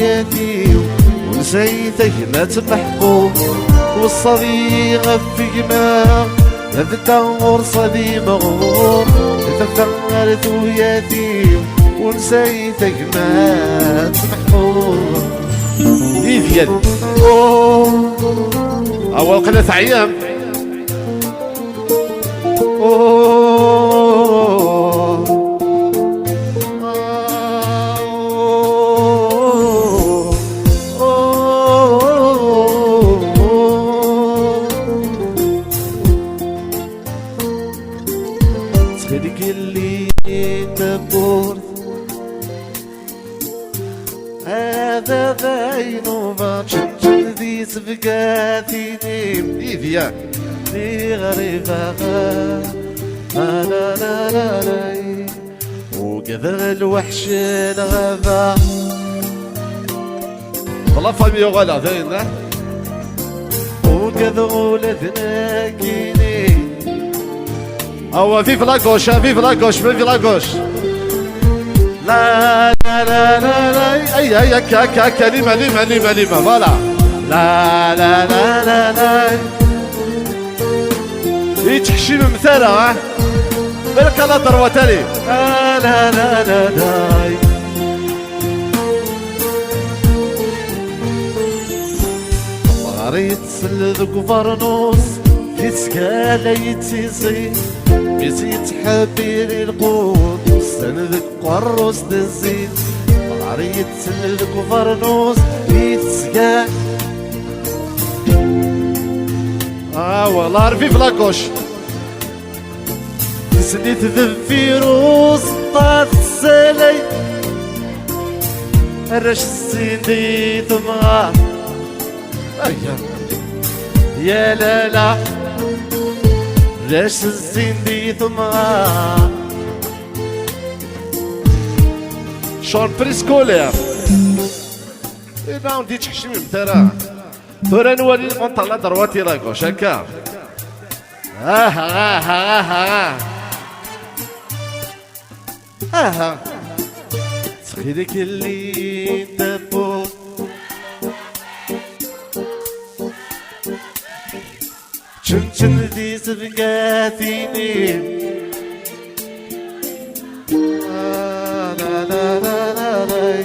يتيم ونسيتك ما تمحبوب والصديق في جماع الدور صدي مغرور تفكرت يتيم ونسيتك ما تمحبوب فيفيان أول 3 أيام تخليك اللي تبورت هذا باين باتشن ذي سبقاتي فيفيان دي غريبة لا لا لا لا وكذا الوحش الغابة والله فامي غلا ذينا وكذا ولدنا كيني أو فيف لاكوش فيف لاكوش فيف لاكوش لا لا لا لا أي كلمة لما فوالا لا لا لا لا لا يتحشي بمثالة بالك الله ضروتالي لا لا لا لا غريت سلذك فرنوس في سكالة يتيزي بيزيد حبيري القود سندك قروس دزيد غريت سلذك فرنوس في سكالة والله رفي فلاكوش سنيت ذفيروس طاف السلي الرش السيدي ثمغا يا لا لا رش السيدي ثمغا شون بريسكولير إذا ودي تحشمي بترا ترى نولي المنطقة درواتي لاكوش هكا تخيلك اللي دبو شن ذي سبقاتيني لا لا لا لا لا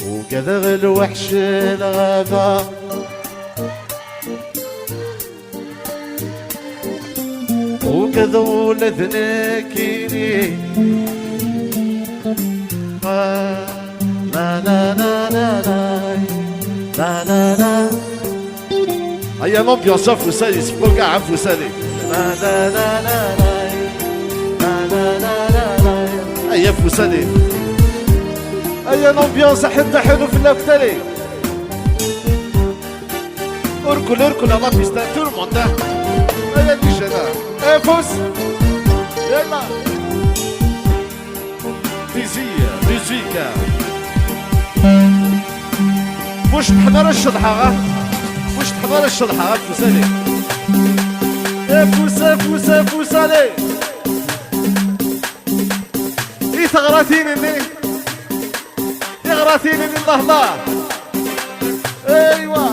وكذا الوحش الغابة وكذا ولدنا كيني لا لا لا لا لا لا لا هيا l'ambiance فوسالي سبوك عم فوسالي لا لا لا لا لا لا لا لا هيا فوسالي هيا l'ambiance حتى حلو في اللفتالي اركل على بيستا tout le monde هيا ديجانا ايه فوس يلا ميوزيكا واش تحضر الشطحة واش تحضر الشطحة فوسالي ايه فوسالي ايه تغراتيني يغراتيني الله ايوا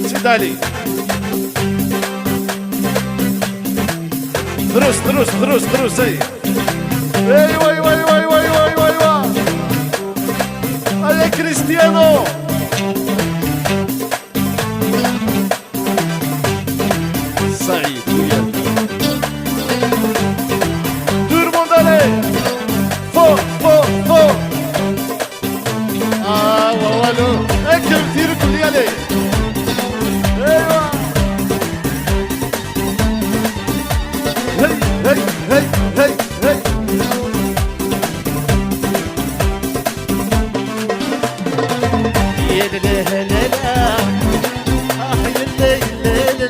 سيدالي دروس ايوا هيا كريستيانو سعيد دور موندالي فوق والو اكل كثير كل عليه ايوا هي يا لا لا لا يا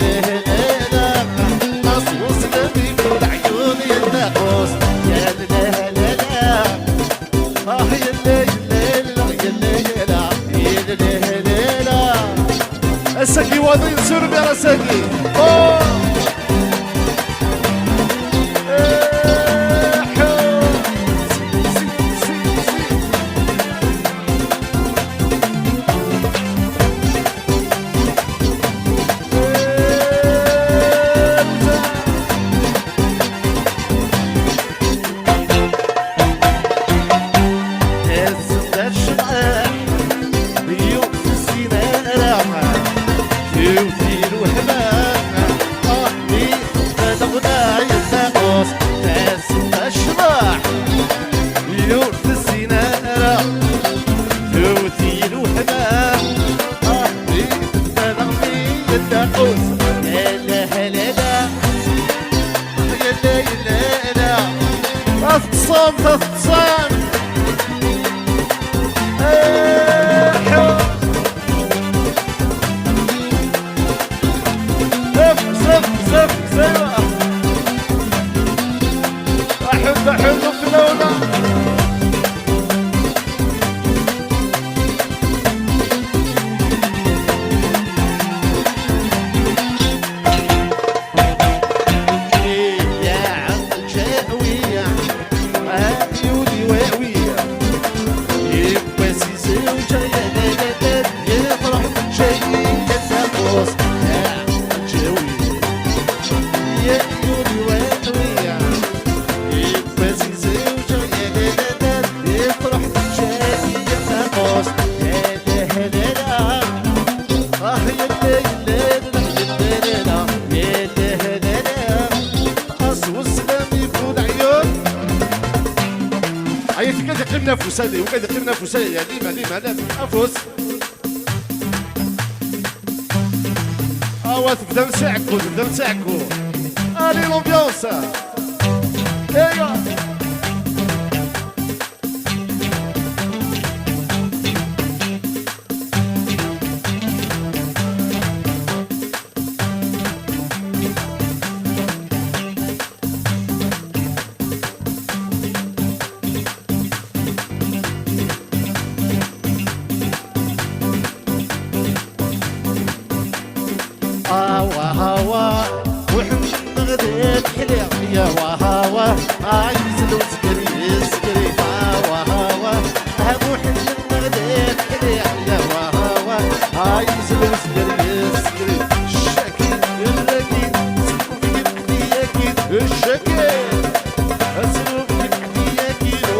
لا يا لا نصوص نبي بالعيون الناقوس يا لا لا لا يا لا السكي وادي سرب يا سكي تصام تصام زف زيوة أحب في لونه قمنا فسادي وقاعد قمنا فسادي يعني لما لا أفوس تبدا نساعكو الي لومبيونس ايوا هوا وحنا غديت حليا يا وهوا عايز الوسكري سكري هوا وحنا غديت حليا يا وهوا عايز الوسكري سكري الشكل الركيد سلوك في اكيد الشكل سلوك في اكيد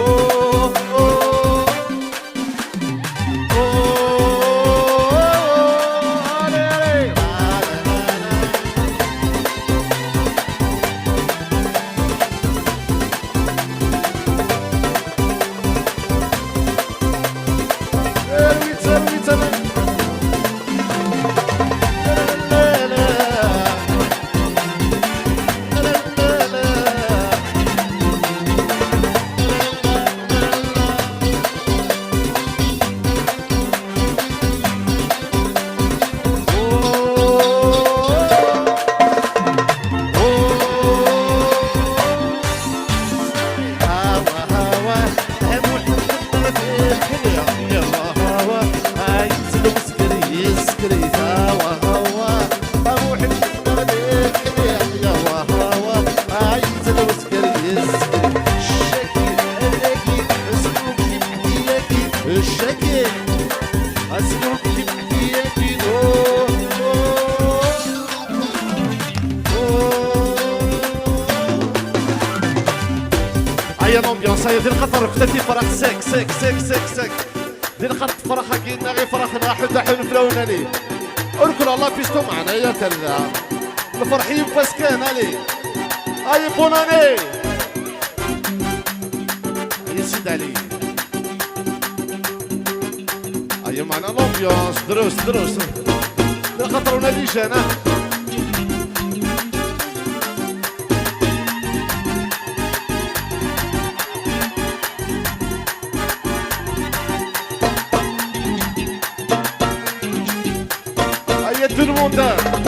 هيا الامبيونس هيا دير خطر فتاتي فرح سك دير خط فرحة كينا غير فرحنا حدا حلو فلونا لي اركل الله بيستو معنا يا تلا الفرحين فاسكان علي هاي بوناني هيا سيد علي هيا معنا الامبيونس دروس دير خطر ونادي جانا tout le monde.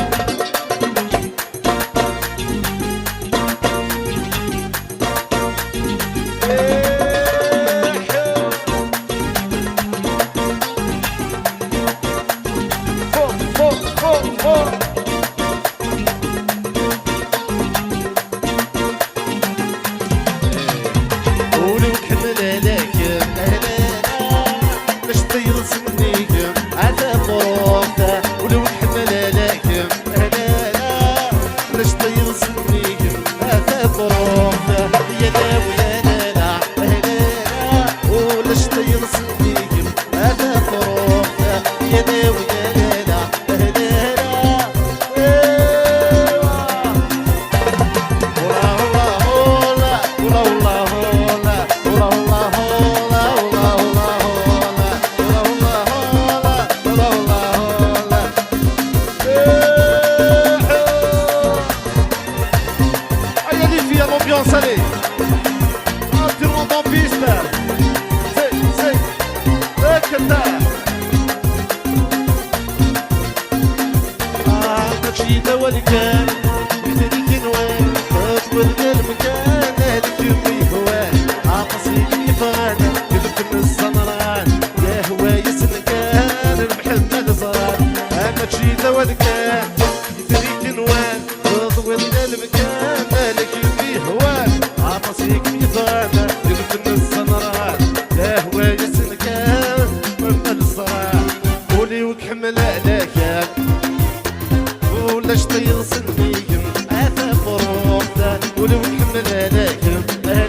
ولو نحمل هلاكم لا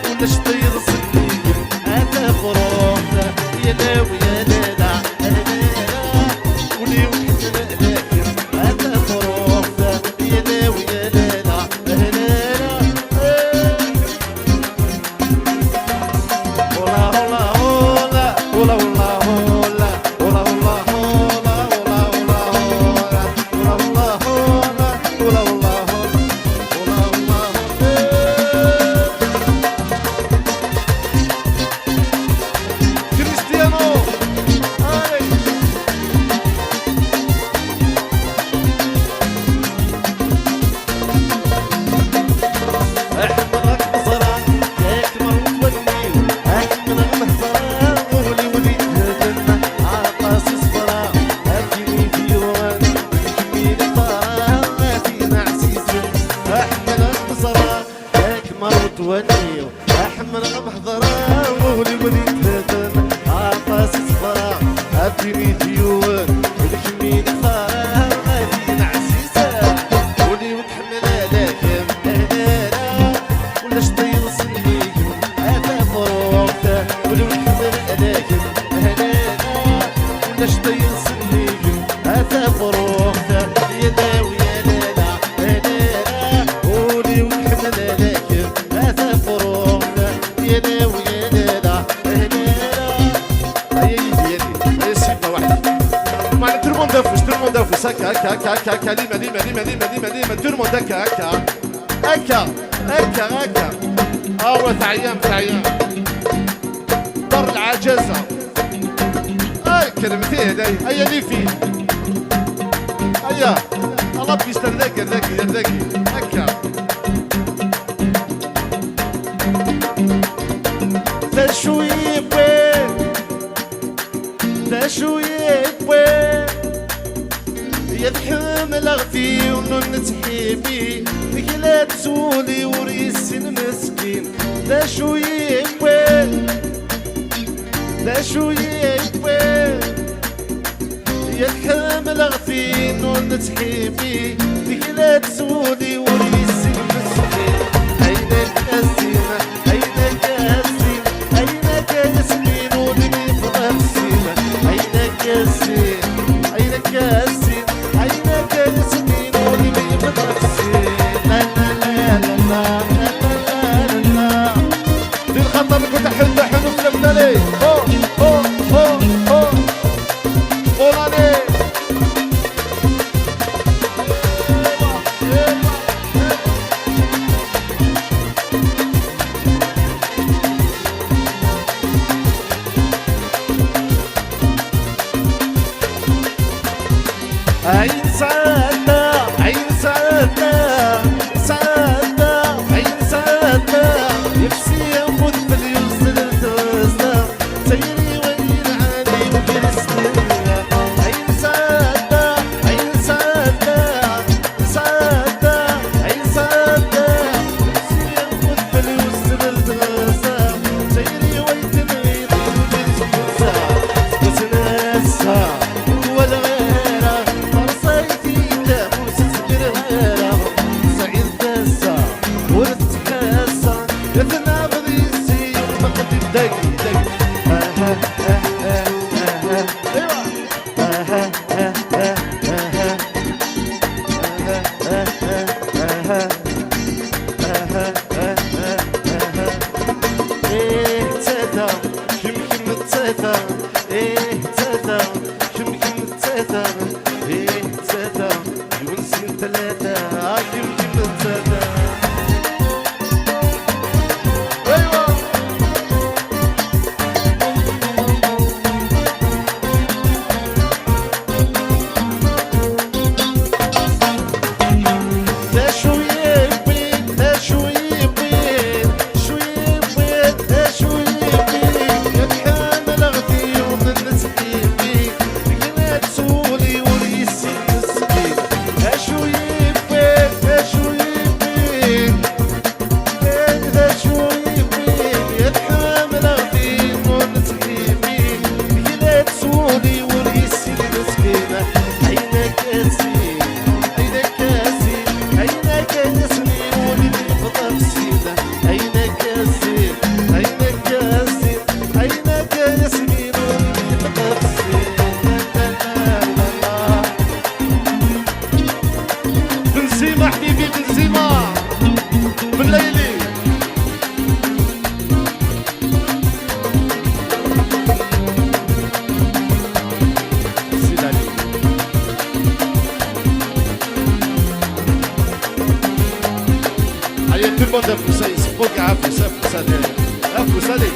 ولا شطير صديكم هذا فروخ يا لا ويا لا لا ولو نحمل هلاكم هذا فروخ يا لا ويا لا لا ولا احمر بحضره وولي ولي تهدم عطاس صفرا ابيني ديوان والكمين خارا غادي عزيزه ولي وتحمل عليكم هلالا ولا شطيل صليكم هذا فروخته ولي وتحمل عليكم هلالا ولا شطيل صليكم هذا فروخته يا داوي يا لالا هلالا ولي وتحمل عليكم هذا فروخته يا داوي يا لالا هلالا هيا يدي هيا سيبنا وحدي معنا tout le monde دافوس هكا هكا هكا هكا هكا ليما tout le monde هكا هكا هكا هكا هكا هو تعيان دار العجزة كلمتين هيا لي فيه هيا الله بيستر ذاكي هكا ذا شوية بوين يدحم الغفي ونون تحيبي لا تسولي وريس مسكين ذا شوية بوين يدحم الغفي ونون تحيبي لا تسولي وريس مسكين عينك الزينة عينك ياسمين ودمي فضل السيمة عينك ياسمين ودمي فضل السيمة لا دير خطرك وتحل حنوف لبنالي قولاني عين سعادة نفسي أموت باليوز التوزة سيري وين عالي وكريستينا عين سعادة نفسي أموت باليوز التوزة سيري وين تنغير وكريستينا وسناسها ولا غيرها ذا شوية monde à Foussali, c'est pas grave, Foussali. Ah, Foussali.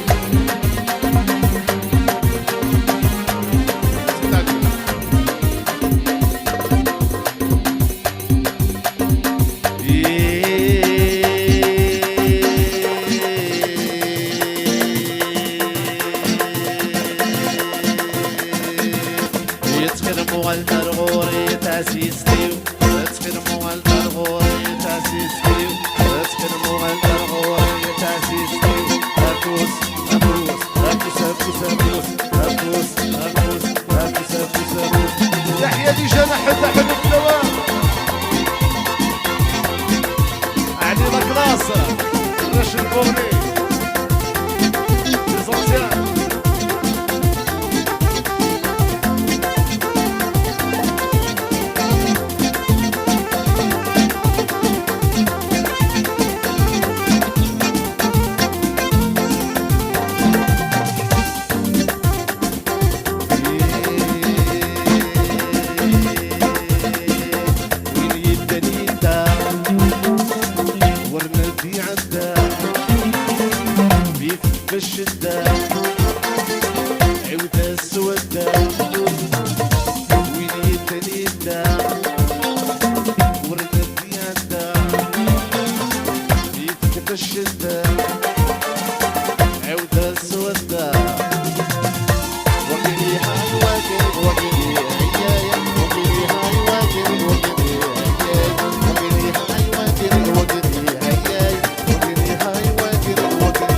يتخدموا على المرغوري تاسيستيو يتخدموا على المرغوري تاسيستيو يتخدموا على المرغوري تاسيستيو أبوس أبوس أبوس أبوس أبوس أبوس أبوس أبوس أبوس أبوس تحية لجناح تحت الدوام علي مكلاصة رشد بوري ليزونسيان بالشدة عود السودة ويلي التنيدة ورد الديادة بيتك بالشدة عود السودة وقلي هاي واجب وقلي عيايا وقلي هاي واجب وقلي عيايا وقلي هاي واجب وقلي عيايا وقلي هاي واجب وقلي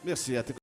Merci à tous.